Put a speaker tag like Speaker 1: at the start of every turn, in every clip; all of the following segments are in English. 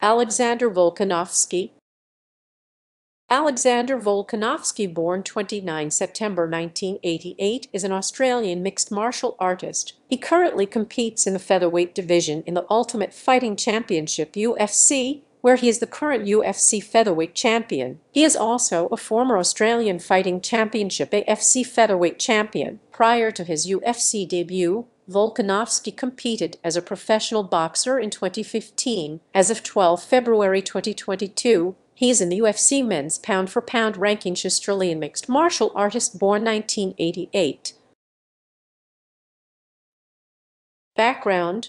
Speaker 1: Alexander Volkanovski. Alexander Volkanovski, born 29 September 1988, is an Australian mixed martial artist. He currently competes in the featherweight division in the Ultimate Fighting Championship (UFC), where he is the current UFC featherweight champion. He is also a former Australian Fighting Championship (AFC) featherweight champion. Prior to his UFC debut, Volkanovski competed as a professional boxer in 2015. As of 12 February 2022, he is in the UFC men's pound-for-pound rankings. Australian mixed martial artist, born 1988. Background: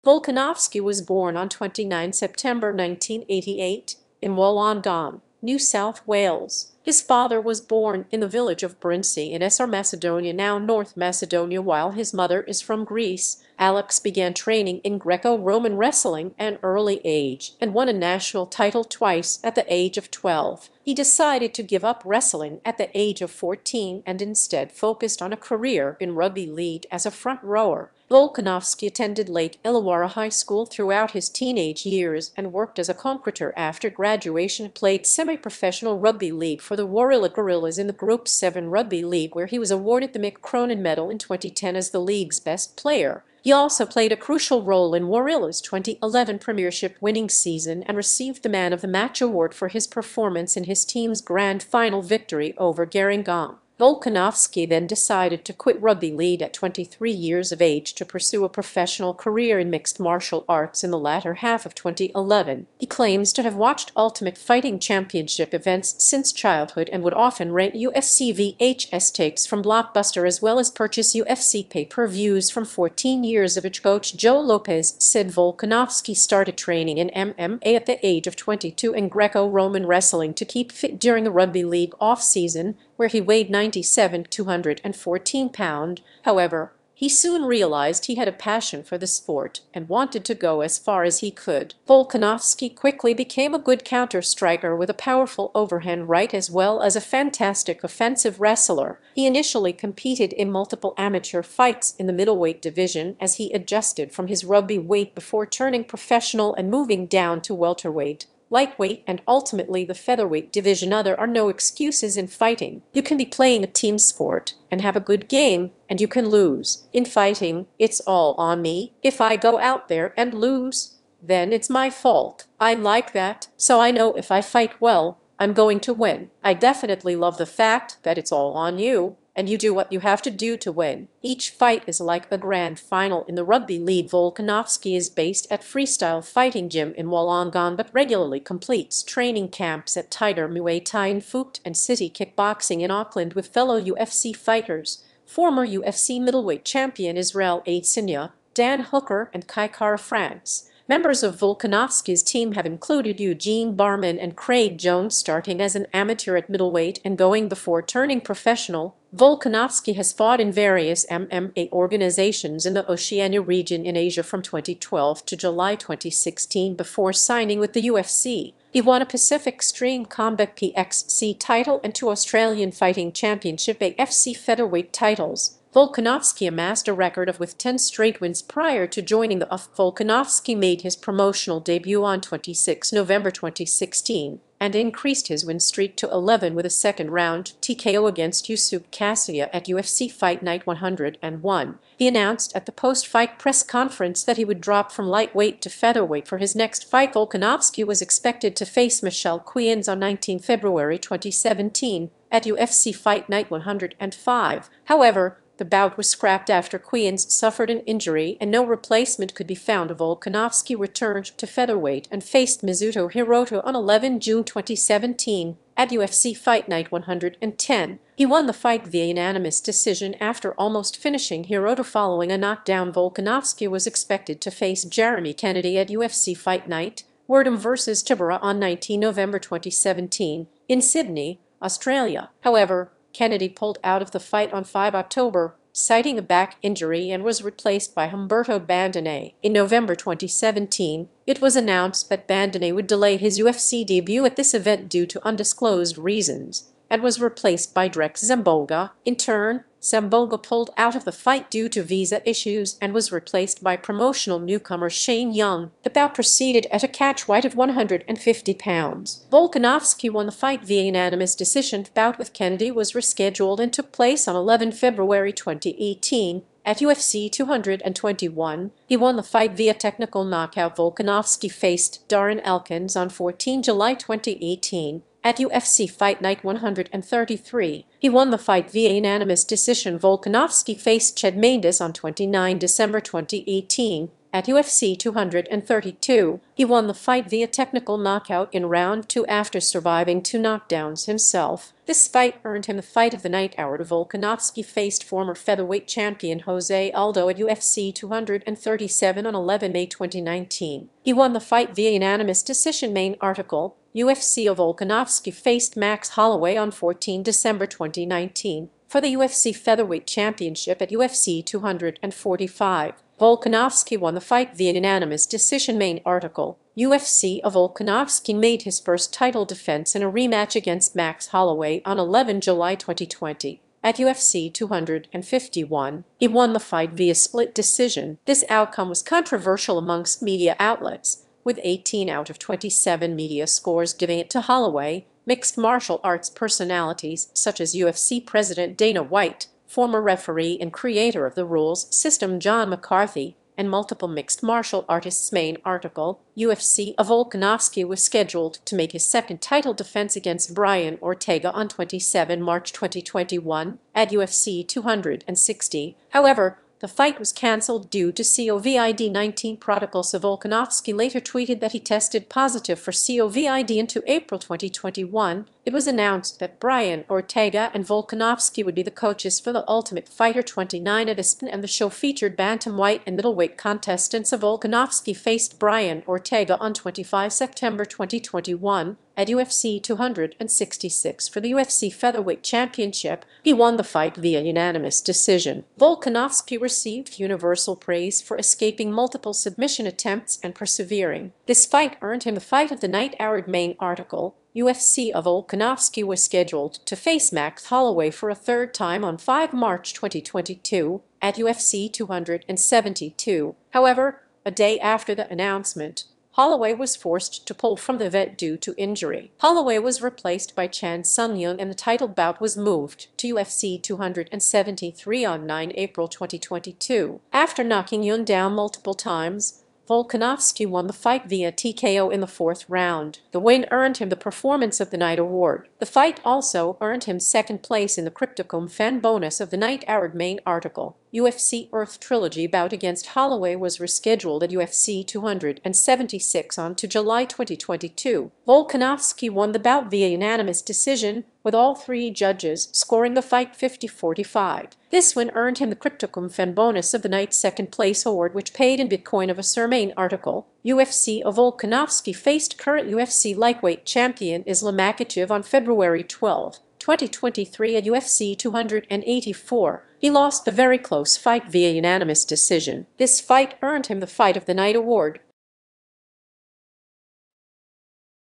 Speaker 1: Volkanovski was born on 29 September 1988 in Wollongong, New South Wales. His father was born in the village of Brinsea in Essar, Macedonia, now North Macedonia, while his mother is from Greece. Alex began training in Greco-Roman wrestling at an early age and won a national title twice at the age of 12. He decided to give up wrestling at the age of 14 and instead focused on a career in rugby league as a front rower. Volkanovski attended Lake Illawarra High School throughout his teenage years and worked as a concreter after graduation. Played semi-professional rugby league for the Warilla Gorillas in the Group 7 Rugby League, where he was awarded the Mick Cronin Medal in 2010 as the league's best player. He also played a crucial role in Warilla's 2011 Premiership winning season and received the Man of the Match award for his performance in his team's grand final victory over Gerringong. Volkanovski then decided to quit rugby league at 23 years of age to pursue a professional career in mixed martial arts in the latter half of 2011. He claims to have watched Ultimate Fighting Championship events since childhood and would often rent UFC VHS tapes from Blockbuster as well as purchase UFC pay-per-views from 14 years of age. Coach Joe Lopez said Volkanovski started training in MMA at the age of 22 and Greco-Roman wrestling to keep fit during the rugby league off-season, where he weighed 214 pounds. However, he soon realized he had a passion for the sport and wanted to go as far as he could. Volkanovski quickly became a good counter-striker with a powerful overhand right as well as a fantastic offensive wrestler. He initially competed in multiple amateur fights in the middleweight division as he adjusted from his rugby weight before turning professional and moving down to welterweight, lightweight, and ultimately the featherweight division. There are no excuses in fighting. You can be playing a team sport and have a good game, and you can lose. In fighting, it's all on me. If I go out there and lose, then it's my fault. I'm like that, so I know if I fight well, I'm going to win. I definitely love the fact that it's all on you, and you do what you have to do to win. Each fight is like a grand final in the rugby league. Volkanovski is based at Freestyle Fighting Gym in Wollongong but regularly completes training camps at Tiger Muay Thai in Phuket and City Kickboxing in Auckland with fellow UFC fighters, former UFC middleweight champion Israel Adesanya, Dan Hooker, and Kai Kara-France. Members of Volkanovski's team have included Eugene Barman and Craig Jones, starting as an amateur at middleweight and going before turning professional. Volkanovski has fought in various MMA organizations in the Oceania region in Asia from 2012 to July 2016 before signing with the UFC. He won a Pacific Extreme Combat PXC title and 2 Australian Fighting Championship AFC featherweight titles. Volkanovski amassed a record of with 10 straight wins prior to joining the UFC. Volkanovski made his promotional debut on 26 November 2016 and increased his win streak to 11 with a second-round TKO against Yusuf Kassiya at UFC Fight Night 101. He announced at the post-fight press conference that he would drop from lightweight to featherweight for his next fight. Volkanovski was expected to face Michelle Queens on 19 February 2017 at UFC Fight Night 105. However, the bout was scrapped after Queens suffered an injury and no replacement could be found. Volkanovski returned to featherweight and faced Mizuto Hiroto on 11 June 2017 at UFC Fight Night 110. He won the fight via unanimous decision after almost finishing Hiroto following a knockdown. Volkanovski was expected to face Jeremy Kennedy at UFC Fight Night Werdum vs. Tibara on 19 November 2017 in Sydney, Australia. However, Kennedy pulled out of the fight on 5 October, citing a back injury, and was replaced by Humberto Bandeira. In November 2017, it was announced that Bandeira would delay his UFC debut at this event due to undisclosed reasons, and was replaced by Drek Zambolga. In turn, Semboga pulled out of the fight due to visa issues and was replaced by promotional newcomer Shane Young. The bout proceeded at a catch weight of 150 pounds. Volkanovski won the fight via unanimous decision. The bout with Kennedy was rescheduled and took place on 11 February 2018. At UFC 221, he won the fight via technical knockout. Volkanovski faced Darren Elkins on 14 July 2018. At UFC Fight Night 133, he won the fight via unanimous decision. Volkanovski faced Chad Mendes on 29 December 2018. At UFC 232, he won the fight via technical knockout in round 2 after surviving 2 knockdowns himself. This fight earned him the Fight of the Night award. Volkanovski faced former featherweight champion Jose Aldo at UFC 237 on 11 May 2019. He won the fight via unanimous decision. Main article: UFC Volkanovski faced Max Holloway on 14 December 2019 for the UFC Featherweight Championship at UFC 245. Volkanovski won the fight via unanimous decision. Main article: UFC Volkanovski made his first title defense in a rematch against Max Holloway on 11 July 2020. At UFC 251, he won the fight via split decision. This outcome was controversial amongst media outlets, with 18 out of 27 media scores giving it to Holloway. Mixed martial arts personalities such as UFC President Dana White, former referee and creator of the rules system John McCarthy, and multiple mixed martial artists. Main article: UFC Volkanovski was scheduled to make his second title defense against Brian Ortega on 27 March 2021 at UFC 260. However, the fight was cancelled due to COVID-19 protocols. Volkanovski later tweeted that he tested positive for COVID into April 2021. It was announced that Brian Ortega and Volkanovski would be the coaches for the Ultimate Fighter 29 at ESPN, and the show featured bantamweight and middleweight contestants. Volkanovski faced Brian Ortega on 25 September 2021 at UFC 266 for the UFC Featherweight Championship. He won the fight via unanimous decision. Volkanovski received universal praise for escaping multiple submission attempts and persevering. This fight earned him the Fight of the Night award. Main article: UFC Volkanovski was scheduled to face Max Holloway for a third time on 5 March 2022 at UFC 272. However, a day after the announcement, Holloway was forced to pull from the event due to injury. Holloway was replaced by Chan Sung Jung, and the title bout was moved to UFC 273 on 9 April 2022. After knocking Jung down multiple times, Volkanovski won the fight via TKO in the 4th round. The win earned him the Performance of the Night award. The fight also earned him second place in the Crypto.com Fan Bonus of the Night award. Main article: UFC Earth Trilogy bout against Holloway was rescheduled at UFC 276 on to July 2022. Volkanovski won the bout via unanimous decision, with all 3 judges scoring the fight 50-45. This win earned him the Crypto.com Fan Bonus of the Night second place award, which paid in Bitcoin of a Sir. Main article: UFC Volkanovski faced current UFC lightweight champion Islam Makhachev on February 12, 2023 at UFC 284. He lost the very close fight via unanimous decision. This fight earned him the Fight of the Night award.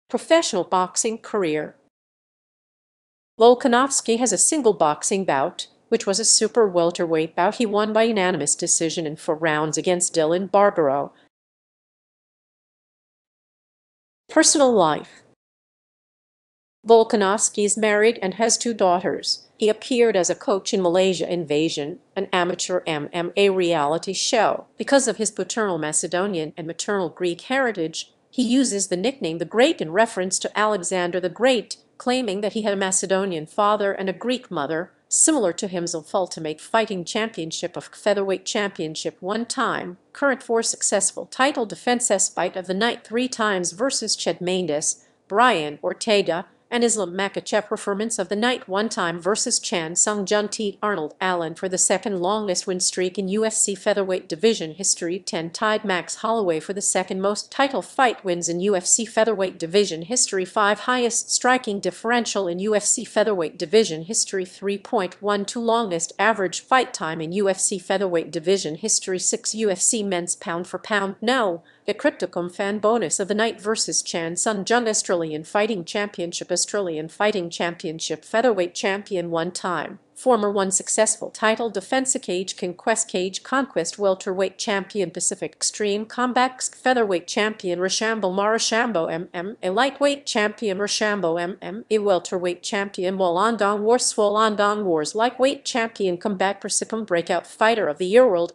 Speaker 1: Professional boxing career. Volkanovski has a single boxing bout, which was a super welterweight bout he won by unanimous decision in 4 rounds against Dylan Barbaro. Personal life. Volkanovski is married and has 2 daughters. He appeared as a coach in Malaysia Invasion, an amateur MMA reality show. Because of his paternal Macedonian and maternal Greek heritage, he uses the nickname The Great in reference to Alexander the Great, claiming that he had a Macedonian father and a Greek mother, similar to himself. Ultimate Fighting Championship of Featherweight Championship 1 time, current 4 successful title defenses. Fight of the Night 3 times versus Chad Mendes, Brian Ortega, and Islam Makhachev. Performance of the Night 1 time versus Chan Sung Jung. Arnold Allen for the second longest win streak in UFC featherweight division history. 10 tied Max Holloway for the second most title fight wins in UFC featherweight division history. 5 highest striking differential in UFC featherweight division history. 3.12 longest average fight time in UFC featherweight division history. 6 UFC men's pound for pound. No. The Crypto.com Fan Bonus of the Night versus Chan Sung Jung. Australian Fighting Championship featherweight champion 1 time. Former one successful title defense cage conquest welterweight champion Pacific Extreme Combat featherweight champion Rochambeau a lightweight champion Rochambeau a welterweight champion Wollongong Wars lightweight champion Combat Persicum breakout fighter of the year World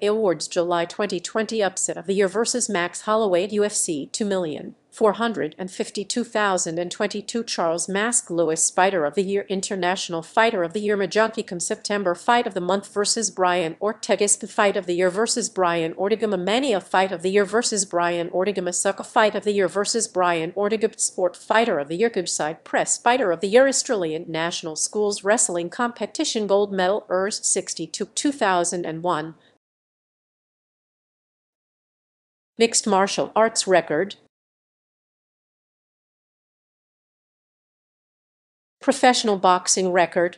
Speaker 1: Awards July 2020 upset of the year versus Max Holloway at UFC 2,452,022 Charles Mask Lewis Fighter of the Year International Fighter of the Year Majankikum September Fight of the Month versus Brian Ortega Fight of the Year versus Brian Ortega Mania Fight of the Year versus Brian Ortega Masuka Fight of the Year versus Brian Ortega Sport Fighter of the Year Side Press Fighter of the Year Australian National Schools Wrestling Competition Gold Medal ERS 62 2001 Mixed Martial Arts Record Professional boxing record